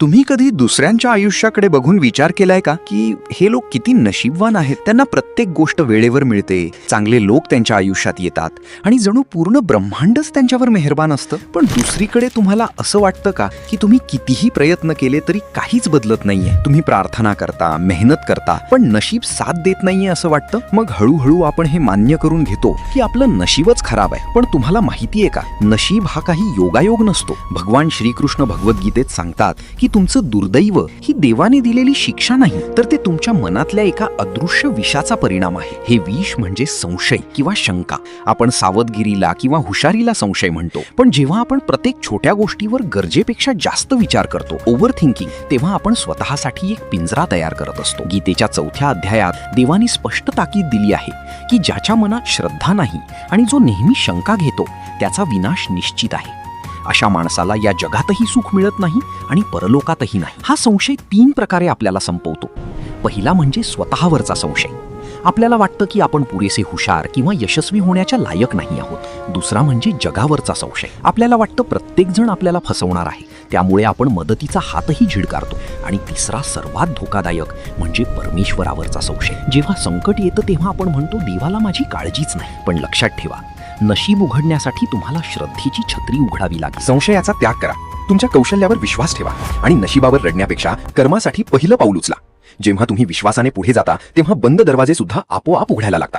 तुम्ही कधी दुसऱ्यांच्या आयुष्याकडे बघून विचार केलाय का की हे लोक किती नशीबवान आहेत? त्यांना प्रत्येक गोष्ट वेळेवर मिळते, चांगले लोक त्यांच्या आयुष्यात येतात आणि जणू पूर्ण ब्रह्मांडच त्यांच्यावर मेहरबान असतं. पण दुसरीकडे तुम्हाला असं वाटतं का की तुम्ही कितीही प्रयत्न केले तरी काहीच बदलत नाहीये? तुम्ही प्रार्थना करता, मेहनत करता, पण नशीब साथ देत नाहीये असं वाटतं. मग हळूहळू आपण हे मान्य करून घेतो की आपलं नशीबच खराब आहे. पण तुम्हाला माहितीये का, नशीब हा काही योगायोग नसतो. भगवान श्रीकृष्ण भगवद्गीतेत सांगतात की तुमचं दुर्दैव ही देवाने दिलेली शिक्षा नाही, तर ते तुमच्या मनातल्या एका अदृश्य विषाचा परिणाम आहे. हे विष म्हणजे संशय किंवा शंका. आपण सावधगिरीला किंवा हुशारीला संशय म्हणतो, पण जेव्हा आपण प्रत्येक छोट्या गोष्टीवर गरजेपेक्षा जास्त विचार करतो, ओव्हर थिंकिंग, तेव्हा आपण स्वतःसाठी एक पिंजरा तयार करत असतो. गीतेच्या 4थ्या अध्यायात देवानी स्पष्ट ताकीद दिली आहे की ज्याच्या मनात श्रद्धा नाही आणि जो नेहमी शंका घेतो त्याचा विनाश निश्चित आहे. अशा माणसाला या जगातही सुख मिळत नाही आणि परलोकातही नाही. हा संशय 3 प्रकारे आपल्याला संपवतो. पहिला म्हणजे स्वतःवरचा संशय. आपल्याला वाटतं की आपण पुरेसे हुशार किंवा यशस्वी होण्याच्या लायक नाही आहोत. दुसरा म्हणजे जगावरचा संशय. आपल्याला वाटतं प्रत्येक जण आपल्याला फसवणार आहे, त्यामुळे आपण मदतीचा हातही झिडकारतो. आणि तिसरा सर्वात धोकादायक म्हणजे परमेश्वरावरचा संशय. जेव्हा संकट येतं तेव्हा आपण म्हणतो देवाला माझी काळजीच नाही. पण लक्षात ठेवा, नशीब उघडण्यासाठी तुम्हाला श्रद्धेची छत्री उघडावी लागेल. संशयाचा त्याग करा, तुमच्या कौशल्यावर विश्वास ठेवा आणि नशिबावर रडण्यापेक्षा कर्मासाठी पहिलं पाऊल उचला. जेव्हा तुम्ही विश्वासाने पुढे जाता तेव्हा बंद दरवाजे सुद्धा आपोआप उघडायला लागतात.